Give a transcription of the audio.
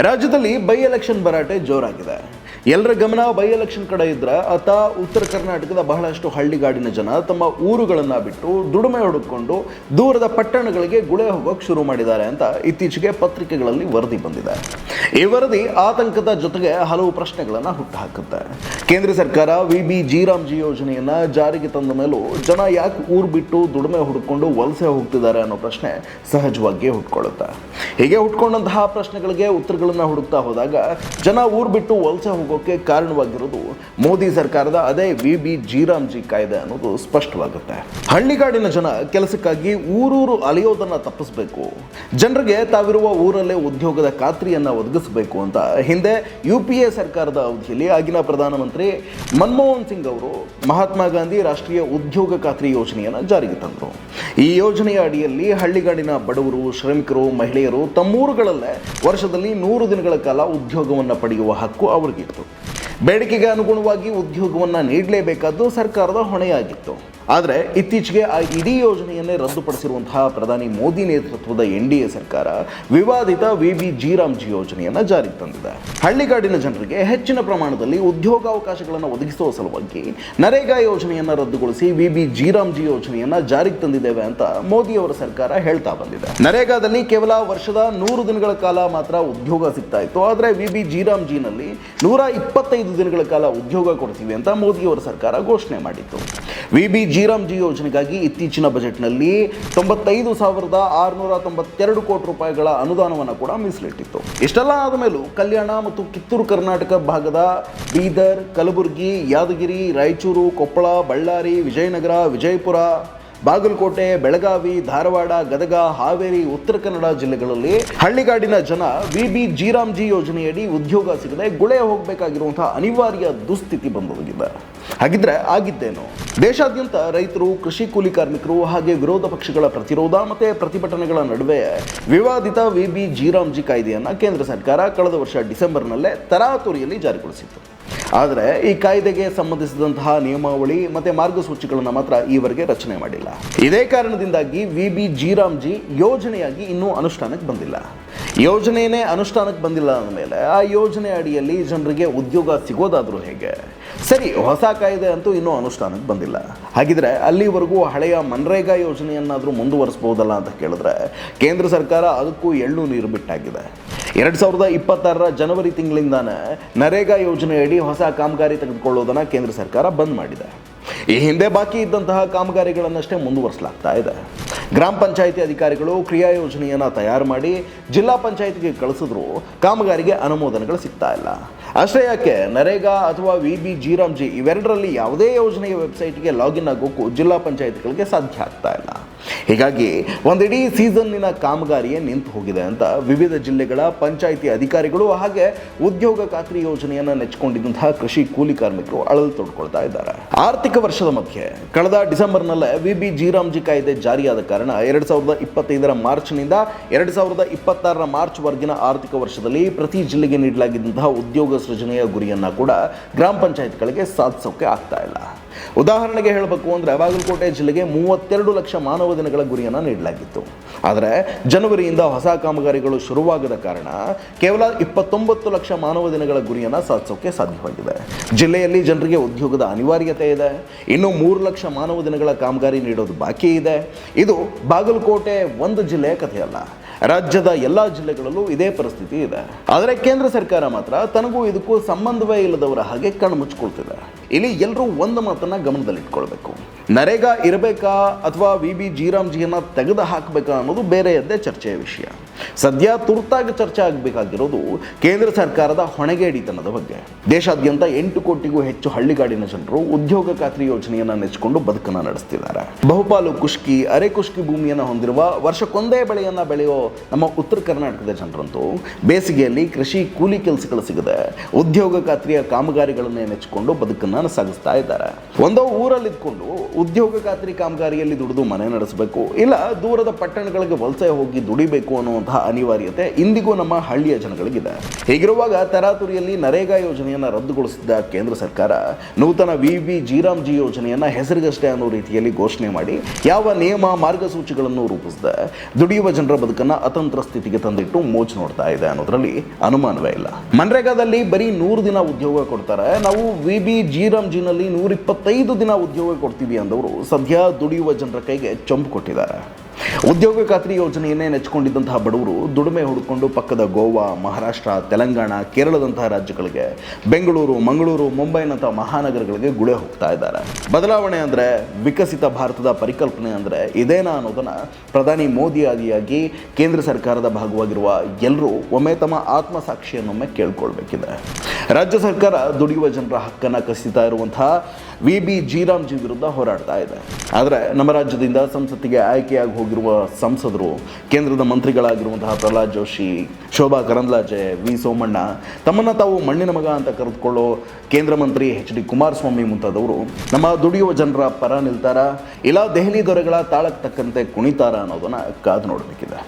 ರಾಜ್ಯದಲ್ಲಿ by election ಭರಾಟೆ ಜೋರಾಗಿದೆ. ಎಲ್ಲರ ಗಮನ ಬೈ ಎಲೆಕ್ಷನ್ ಕಡೆ ಇದ್ರೆ ಆತ ಉತ್ತರ ಕರ್ನಾಟಕದ ಬಹಳಷ್ಟು ಹಳ್ಳಿಗಾಡಿನ ಜನ ತಮ್ಮ ಊರುಗಳನ್ನು ಬಿಟ್ಟು ದುಡಿಮೆ ಹುಡುಕೊಂಡು ದೂರದ ಪಟ್ಟಣಗಳಿಗೆ ಗುಳೆ ಹೋಗೋಕೆ ಶುರು ಮಾಡಿದ್ದಾರೆ ಅಂತ ಇತ್ತೀಚೆಗೆ ಪತ್ರಿಕೆಗಳಲ್ಲಿ ವರದಿ ಬಂದಿದೆ. ಈ ವರದಿ ಆತಂಕದ ಜೊತೆಗೆ ಹಲವು ಪ್ರಶ್ನೆಗಳನ್ನು ಹುಟ್ಟುಹಾಕುತ್ತೆ. ಕೇಂದ್ರ ಸರ್ಕಾರ VBG ರಾಮ್ಜಿ ಯೋಜನೆಯನ್ನ ಜಾರಿಗೆ ತಂದ ಮೇಲೂ ಜನ ಯಾಕೆ ಊರು ಬಿಟ್ಟು ದುಡಿಮೆ ಹುಡುಕೊಂಡು ವಲಸೆ ಹೋಗ್ತಿದ್ದಾರೆ ಅನ್ನೋ ಪ್ರಶ್ನೆ ಸಹಜವಾಗಿ ಹುಟ್ಕೊಳ್ಳುತ್ತೆ. ಹೀಗೆ ಹುಟ್ಕೊಂಡಂತಹ ಪ್ರಶ್ನೆಗಳಿಗೆ ಉತ್ತರಗಳನ್ನು ಹುಡುಕ್ತಾ ಹೋದಾಗ ಜನ ಊರು ಬಿಟ್ಟು ವಲಸೆ ಹೋಗೋಕೆ ಕಾರಣವಾಗಿರೋದು ಮೋದಿ ಸರ್ಕಾರದ ಅದೇ VBG ರಾಮ್ಜಿ ಕಾಯ್ದೆ ಅನ್ನೋದು ಸ್ಪಷ್ಟವಾಗುತ್ತೆ. ಹಳ್ಳಿಗಾಡಿನ ಜನ ಕೆಲಸಕ್ಕಾಗಿ ಊರೂರು ಅಲೆಯೋದನ್ನ ತಪ್ಪಿಸಬೇಕು, ಜನರಿಗೆ ತಾವಿರುವ ಊರಲ್ಲೇ ಉದ್ಯೋಗದ ಖಾತ್ರಿಯನ್ನ ಒದಗಿಸಬೇಕು ಅಂತ ಹಿಂದೆ UPA ಸರ್ಕಾರದ ಅವಧಿಯಲ್ಲಿ ಆಗಿನ ಪ್ರಧಾನಮಂತ್ರಿ ಮನಮೋಹನ್ ಸಿಂಗ್ ಅವರು ಮಹಾತ್ಮ ಗಾಂಧಿ ರಾಷ್ಟ್ರೀಯ ಉದ್ಯೋಗ ಖಾತ್ರಿ ಯೋಜನೆಯನ್ನು ಜಾರಿಗೆ ತಂದರು. ಈ ಯೋಜನೆಯ ಅಡಿಯಲ್ಲಿ ಹಳ್ಳಿಗಾಡಿನ ಬಡವರು, ಶ್ರಮಿಕರು, ಮಹಿಳೆಯರು ತಮ್ಮೂರುಗಳಲ್ಲೇ ವರ್ಷದಲ್ಲಿ 100 ದಿನಗಳ ಕಾಲ ಉದ್ಯೋಗವನ್ನು ಪಡೆಯುವ ಹಕ್ಕು ಅವರಿಗಿತ್ತು. ಬೇಡಿಕೆಗೆ ಅನುಗುಣವಾಗಿ ಉದ್ಯೋಗವನ್ನು ನೀಡಲೇಬೇಕಾದ್ದು ಸರ್ಕಾರದ ಹೊಣೆಯಾಗಿತ್ತು. ಆದರೆ ಇತ್ತೀಚೆಗೆ ಆ ಇಡೀ ಯೋಜನೆಯನ್ನೇ ರದ್ದುಪಡಿಸಿರುವಂತಹ ಪ್ರಧಾನಿ ಮೋದಿ ನೇತೃತ್ವದ NDA ಸರ್ಕಾರ ವಿವಾದಿತ VBG ರಾಮ್ಜಿ ಯೋಜನೆಯನ್ನು ಜಾರಿಗೆ ತಂದಿದೆ. ಹಳ್ಳಿಗಾಡಿನ ಜನರಿಗೆ ಹೆಚ್ಚಿನ ಪ್ರಮಾಣದಲ್ಲಿ ಉದ್ಯೋಗಾವಕಾಶಗಳನ್ನು ಒದಗಿಸುವ ಸಲುವಾಗಿ ನರೇಗಾ ಯೋಜನೆಯನ್ನು ರದ್ದುಗೊಳಿಸಿ VBG ರಾಮ್ಜಿ ಯೋಜನೆಯನ್ನು ಜಾರಿಗೆ ತಂದಿದ್ದೇವೆ ಅಂತ ಮೋದಿ ಅವರ ಸರ್ಕಾರ ಹೇಳ್ತಾ ಬಂದಿದೆ. ನರೇಗಾದಲ್ಲಿ ಕೇವಲ ವರ್ಷದ 100 ದಿನಗಳ ಕಾಲ ಮಾತ್ರ ಉದ್ಯೋಗ ಸಿಗ್ತಾ ಇತ್ತು. ಆದರೆ VBG ರಾಮ್ಜಿನಲ್ಲಿ 125 ದಿನಗಳ ಕಾಲ ಉದ್ಯೋಗ ಕೊಡ್ತೀವಿ ಅಂತ ಮೋದಿ ಅವರ ಸರ್ಕಾರ ಘೋಷಣೆ ಮಾಡಿತ್ತು. VBG ರಾಮ್ಜಿ ಯೋಜನೆಗಾಗಿ ಇತ್ತೀಚಿನ ಬಜೆಟ್ನಲ್ಲಿ 95,692 ಕೋಟಿ ರೂಪಾಯಿಗಳ ಅನುದಾನವನ್ನು ಕೂಡ ಮೀಸಲಿಟ್ಟಿತ್ತು. ಇಷ್ಟೆಲ್ಲ ಆದ ಮೇಲೂ ಕಲ್ಯಾಣ ಮತ್ತು ಕಿತ್ತೂರು ಕರ್ನಾಟಕ ಭಾಗದ ಬೀದರ್, ಕಲಬುರಗಿ, ಯಾದಗಿರಿ, ರಾಯಚೂರು, ಕೊಪ್ಪಳ, ಬಳ್ಳಾರಿ, ವಿಜಯನಗರ, ವಿಜಯಪುರ, ಬಾಗಲಕೋಟೆ, ಬೆಳಗಾವಿ, ಧಾರವಾಡ, ಗದಗ, ಹಾವೇರಿ, ಉತ್ತರ ಕನ್ನಡ ಜಿಲ್ಲೆಗಳಲ್ಲಿ ಹಳ್ಳಿಗಾಡಿನ ಜನ VBG ರಾಮ್ಜಿ ಯೋಜನೆಯಡಿ ಉದ್ಯೋಗ ಸಿಗದೆ ಗುಳೆ ಹೋಗಬೇಕಾಗಿರುವಂತಹ ಅನಿವಾರ್ಯ ದುಸ್ಥಿತಿ ಬಂದೊದಗಿದೆ. ಹಾಗಿದ್ರೆ ಆಗಿದ್ದೇನು? ದೇಶಾದ್ಯಂತ ರೈತರು, ಕೃಷಿ ಕೂಲಿ ಕಾರ್ಮಿಕರು ಹಾಗೆ ವಿರೋಧ ಪಕ್ಷಗಳ ಪ್ರತಿರೋಧ ಮತ್ತು ಪ್ರತಿಭಟನೆಗಳ ನಡುವೆ ವಿವಾದಿತ VBG ರಾಮ್ಜಿ ಕಾಯ್ದೆಯನ್ನು ಕೇಂದ್ರ ಸರ್ಕಾರ ಕಳೆದ ವರ್ಷ ಡಿಸೆಂಬರ್ನಲ್ಲೇ ತರಾತುರಿಯಲ್ಲಿ ಜಾರಿಗೊಳಿಸಿತ್ತು. ಆದರೆ ಈ ಕಾಯ್ದೆಗೆ ಸಂಬಂಧಿಸಿದಂತಹ ನಿಯಮಾವಳಿ ಮತ್ತು ಮಾರ್ಗಸೂಚಿಗಳನ್ನು ಮಾತ್ರ ಈವರೆಗೆ ರಚನೆ ಮಾಡಿಲ್ಲ. ಇದೇ ಕಾರಣದಿಂದಾಗಿ VBG ರಾಮ್ಜಿ ಯೋಜನೆಯಾಗಿ ಇನ್ನೂ ಅನುಷ್ಠಾನಕ್ಕೆ ಬಂದಿಲ್ಲ. ಯೋಜನೆಯೇ ಅನುಷ್ಠಾನಕ್ಕೆ ಬಂದಿಲ್ಲ ಅಂದಮೇಲೆ ಆ ಯೋಜನೆ ಅಡಿಯಲ್ಲಿ ಜನರಿಗೆ ಉದ್ಯೋಗ ಸಿಗೋದಾದರೂ ಹೇಗೆ? ಸರಿ, ಹೊಸ ಕಾಯ್ದೆ ಅಂತೂ ಇನ್ನೂ ಅನುಷ್ಠಾನಕ್ಕೆ ಬಂದಿಲ್ಲ. ಹಾಗಿದ್ರೆ ಅಲ್ಲಿವರೆಗೂ ಹಳೆಯ ಮನ್ರೇಗಾ ಯೋಜನೆಯನ್ನಾದರೂ ಮುಂದುವರಿಸಬಹುದಲ್ಲ ಅಂತ ಕೇಳಿದ್ರೆ ಕೇಂದ್ರ ಸರ್ಕಾರ ಅದಕ್ಕೂ ಎಳ್ಳು ನೀರು ಬಿಟ್ಟಾಗಿದೆ. 2026ರ ಜನವರಿ ತಿಂಗಳಿಂದಾನೇ ನರೇಗಾ ಯೋಜನೆಯಡಿ ಹೊಸ ಕಾಮಗಾರಿ ತೆಗೆದುಕೊಳ್ಳೋದನ್ನು ಕೇಂದ್ರ ಸರ್ಕಾರ ಬಂದ್ ಮಾಡಿದೆ. ಈ ಹಿಂದೆ ಬಾಕಿ ಇದ್ದಂತಹ ಕಾಮಗಾರಿಗಳನ್ನಷ್ಟೇ ಮುಂದುವರಿಸಲಾಗ್ತಾ ಇದೆ. ಗ್ರಾಮ ಪಂಚಾಯಿತಿ ಅಧಿಕಾರಿಗಳು ಕ್ರಿಯಾ ಯೋಜನೆಯನ್ನು ತಯಾರು ಮಾಡಿ ಜಿಲ್ಲಾ ಪಂಚಾಯಿತಿಗೆ ಕಳಿಸಿದ್ರು ಕಾಮಗಾರಿಗೆ ಅನುಮೋದನೆಗಳು ಸಿಗ್ತಾ ಇಲ್ಲ. ಅಷ್ಟೇ ಯಾಕೆ, ನರೇಗಾ ಅಥವಾ VBG ರಾಮ್ಜಿ ಇವೆರಡರಲ್ಲಿ ಯಾವುದೇ ಯೋಜನೆಯ ವೆಬ್ಸೈಟ್ಗೆ ಲಾಗಿನ್ ಆಗೋಕ್ಕೂ ಜಿಲ್ಲಾ ಪಂಚಾಯಿತಿಗಳಿಗೆ ಸಾಧ್ಯ ಆಗ್ತಾ ಇಲ್ಲ. ಹೀಗಾಗಿ ಒಂದಿಡೀ ಸೀಸನ್ನಿನ ಕಾಮಗಾರಿಯೇ ನಿಂತು ಹೋಗಿದೆ ಅಂತ ವಿವಿಧ ಜಿಲ್ಲೆಗಳ ಪಂಚಾಯಿತಿ ಅಧಿಕಾರಿಗಳು ಹಾಗೆ ಉದ್ಯೋಗ ಖಾತ್ರಿ ಯೋಜನೆಯನ್ನು ನೆಚ್ಚಿಕೊಂಡಿದ್ದಂತಹ ಕೃಷಿ ಕೂಲಿ ಕಾರ್ಮಿಕರು ಅಳಲು ತೊಡ್ಕೊಳ್ತಾ ಇದ್ದಾರೆ. ಆರ್ಥಿಕ ವರ್ಷದ ಮಧ್ಯೆ ಕಳೆದ ಡಿಸೆಂಬರ್ನಲ್ಲೇ VBG ರಾಮ್ಜಿ ಕಾಯ್ದೆ ಜಾರಿಯಾದ ಕಾರಣ 2025ರ ಮಾರ್ಚ್ನಿಂದ 2026ರ ಮಾರ್ಚ್ವರೆಗಿನ ಆರ್ಥಿಕ ವರ್ಷದಲ್ಲಿ ಪ್ರತಿ ಜಿಲ್ಲೆಗೆ ನೀಡಲಾಗಿದ್ದಂತಹ ಉದ್ಯೋಗ ಸೃಜನೆಯ ಗುರಿಯನ್ನು ಕೂಡ ಗ್ರಾಮ ಪಂಚಾಯತ್ಗಳಿಗೆ ಸಾಧಿಸೋಕೆ ಆಗ್ತಾ ಇಲ್ಲ. ಉದಾಹರಣೆಗೆ ಹೇಳಬೇಕು ಅಂದರೆ ಬಾಗಲಕೋಟೆ ಜಿಲ್ಲೆಗೆ 32 ಲಕ್ಷ ಮಾನವ ದಿನಗಳ ಗುರಿಯನ್ನು ನೀಡಲಾಗಿತ್ತು. ಆದರೆ ಜನವರಿಯಿಂದ ಹೊಸ ಕಾಮಗಾರಿಗಳು ಶುರುವಾಗದ ಕಾರಣ ಕೇವಲ 29 ಲಕ್ಷ ಮಾನವ ದಿನಗಳ ಗುರಿಯನ್ನು ಸಾಧಿಸೋಕೆ ಸಾಧ್ಯವಾಗಿದೆ. ಜಿಲ್ಲೆಯಲ್ಲಿ ಜನರಿಗೆ ಉದ್ಯೋಗದ ಅನಿವಾರ್ಯತೆ ಇದೆ. ಇನ್ನು 3 ಲಕ್ಷ ಮಾನವ ದಿನಗಳ ಕಾಮಗಾರಿ ನೀಡೋದು ಬಾಕಿ ಇದೆ. ಇದು ಬಾಗಲಕೋಟೆ ಒಂದು ಜಿಲ್ಲೆಯ ಕಥೆಯಲ್ಲ, ರಾಜ್ಯದ ಎಲ್ಲ ಜಿಲ್ಲೆಗಳಲ್ಲೂ ಇದೇ ಪರಿಸ್ಥಿತಿ ಇದೆ. ಆದರೆ ಕೇಂದ್ರ ಸರ್ಕಾರ ಮಾತ್ರ ತನಗೂ ಇದಕ್ಕೂ ಸಂಬಂಧವೇ ಇಲ್ಲದವರ ಹಾಗೆ ಕಣ್ಣು ಮುಚ್ಚಿಕೊಳ್ತಿದೆ. ಇಲ್ಲಿ ಎಲ್ಲರೂ ಒಂದು ಮಾತನ್ನು ಗಮನದಲ್ಲಿಟ್ಕೊಳ್ಬೇಕು. ನರೇಗಾ ಇರಬೇಕಾ ಅಥವಾ VBG ರಾಮ್ಜಿಯನ್ನು ತೆಗೆದು ಹಾಕಬೇಕಾ ಅನ್ನೋದು ಬೇರೆಯದ್ದೇ ಚರ್ಚೆಯ ವಿಷಯ. ಸದ್ಯ ತುರ್ತಾಗಿ ಚರ್ಚೆ ಆಗಬೇಕಾಗಿರೋದು ಕೇಂದ್ರ ಸರ್ಕಾರದ ಹೊಣೆಗೇಡಿತನದ ಬಗ್ಗೆ. ದೇಶಾದ್ಯಂತ 8 ಕೋಟಿಗೂ ಹೆಚ್ಚು ಹಳ್ಳಿಗಾಡಿನ ಜನರು ಉದ್ಯೋಗ ಖಾತ್ರಿ ಯೋಜನೆಯನ್ನು ನೆಚ್ಚಿಕೊಂಡು ಬದುಕನ್ನು ನಡೆಸ್ತಿದ್ದಾರೆ. ಬಹುಪಾಲು ಕುಷ್ಕಿ, ಅರೆ ಕುಷ್ಕಿ ಭೂಮಿಯನ್ನು ಹೊಂದಿರುವ ವರ್ಷಕ್ಕೊಂದೇ ಬೆಳೆಯನ್ನು ಬೆಳೆಯೋ ನಮ್ಮ ಉತ್ತರ ಕರ್ನಾಟಕದ ಜನರಂತೂ ಬೇಸಿಗೆಯಲ್ಲಿ ಕೃಷಿ ಕೂಲಿ ಕೆಲಸಗಳು ಸಿಗದೆ ಉದ್ಯೋಗ ಖಾತ್ರಿಯ ಕಾಮಗಾರಿಗಳನ್ನೇ ನೆಚ್ಚಿಕೊಂಡು ಬದುಕನ್ನು ಸಾಗಿಸ್ತಾ ಇದ್ದಾರೆ. ಒಂದೋ ಊರಲ್ಲಿದ್ಕೊಂಡು ಉದ್ಯೋಗ ಖಾತ್ರಿ ಕಾಮಗಾರಿಯಲ್ಲಿ ದುಡಿದು ಮನೆ ನಡೆಸಬೇಕು, ಇಲ್ಲ ದೂರದ ಪಟ್ಟಣಗಳಿಗೆ ವಲಸೆ ಹೋಗಿ ದುಡಿಬೇಕು ಅನ್ನುವಂತಹ ಮಾಡಬೇಕಾದಂತಹ ಅನಿವಾರ್ಯತೆ ಇಂದಿಗೂ ನಮ್ಮ ಹಳ್ಳಿಯ ಜನಗಳಿಗಿದೆ. ಹೀಗಿರುವಾಗ ತರಾತುರಿಯಲ್ಲಿ ನರೇಗಾ ಯೋಜನೆಯನ್ನು ರದ್ದುಗೊಳಿಸಿದ್ದ ಕೇಂದ್ರ ಸರ್ಕಾರ ನೂತನ VB-G-Ram-G ಯೋಜನೆಯನ್ನು ಹೆಸರಿಗಷ್ಟೇ ಅನ್ನೋ ರೀತಿಯಲ್ಲಿ ಘೋಷಣೆ ಮಾಡಿ ಯಾವ ನಿಯಮ ಮಾರ್ಗಸೂಚಿಗಳನ್ನು ರೂಪಿಸಿದೆ ದುಡಿಯುವ ಜನರ ಬದುಕನ್ನು ಅತಂತ್ರ ಸ್ಥಿತಿಗೆ ತಂದಿಟ್ಟು ಮೋಜು ನೋಡ್ತಾ ಇದೆ ಅನ್ನೋದ್ರಲ್ಲಿ ಅನುಮಾನವೇ ಇಲ್ಲ. ಮನ್ರೇಗಾದಲ್ಲಿ ಬರೀ 100 ದಿನ ಉದ್ಯೋಗ ಕೊಡ್ತಾರೆ, ನಾವು VB-G-Ram-Gನಲ್ಲಿ 125 ದಿನ ಉದ್ಯೋಗ ಕೊಡ್ತೀವಿ ಅಂದವರು ಸದ್ಯ ದುಡಿಯುವ ಜನರ ಕೈಗೆ ಚಂಪು ಕೊಟ್ಟಿದ್ದಾರೆ. ಉದ್ಯೋಗ ಖಾತ್ರಿ ಯೋಜನೆಯನ್ನೇ ನೆಚ್ಚಿಕೊಂಡಿದ್ದಂತಹ ಬಡವರು ದುಡಿಮೆ ಹುಡುಕೊಂಡು ಪಕ್ಕದ ಗೋವಾ, ಮಹಾರಾಷ್ಟ್ರ, ತೆಲಂಗಾಣ, ಕೇರಳದಂತಹ ರಾಜ್ಯಗಳಿಗೆ, ಬೆಂಗಳೂರು, ಮಂಗಳೂರು, ಮುಂಬೈನಂತಹ ಮಹಾನಗರಗಳಿಗೆ ಗುಳೆ ಹೋಗ್ತಾ ಇದ್ದಾರೆ. ಬದಲಾವಣೆ ಅಂದರೆ, ವಿಕಸಿತ ಭಾರತದ ಪರಿಕಲ್ಪನೆ ಅಂದರೆ ಇದೇನಾ ಅನ್ನೋದನ್ನು ಪ್ರಧಾನಿ ಮೋದಿ ಆದಿಯಾಗಿ ಕೇಂದ್ರ ಸರ್ಕಾರದ ಭಾಗವಾಗಿರುವ ಎಲ್ಲರೂ ಒಮ್ಮೆ ತಮ್ಮ ಆತ್ಮಸಾಕ್ಷಿಯನ್ನೊಮ್ಮೆ ಕೇಳ್ಕೊಳ್ಬೇಕಿದೆ. ರಾಜ್ಯ ಸರ್ಕಾರ ದುಡಿಯುವ ಜನರ ಹಕ್ಕನ್ನು ಕಸಿತಾ ಇರುವಂತಹ VB-G-Ram-G ವಿರುದ್ಧ ಹೋರಾಡ್ತಾ ಇದೆ. ಆದರೆ ನಮ್ಮ ರಾಜ್ಯದಿಂದ ಸಂಸತ್ತಿಗೆ ಆಯ್ಕೆಯಾಗಿ ಹೋಗಿರುವ ಸಂಸದರು, ಕೇಂದ್ರದ ಮಂತ್ರಿಗಳಾಗಿರುವಂತಹ ಪ್ರಹ್ಲಾದ್ ಜೋಶಿ, ಶೋಭಾ ಕರಂದ್ಲಾಜೆ, ವಿ ಸೋಮಣ್ಣ, ತಮ್ಮನ್ನು ತಾವು ಮಣ್ಣಿನ ಮಗ ಅಂತ ಕರೆದುಕೊಳ್ಳೋ ಕೇಂದ್ರ ಮಂತ್ರಿ HD ಕುಮಾರಸ್ವಾಮಿ ಮುಂತಾದವರು ನಮ್ಮ ದುಡಿಯುವ ಜನರ ಪರ ನಿಲ್ತಾರಾ ಇಲ್ಲ ದೆಹಲಿ ದೊರೆಗಳ ತಾಳಕ್ಕೆ ತಕ್ಕಂತೆ ಕುಣಿತಾರಾ ಅನ್ನೋದನ್ನು ಕಾದು ನೋಡಬೇಕಿದೆ.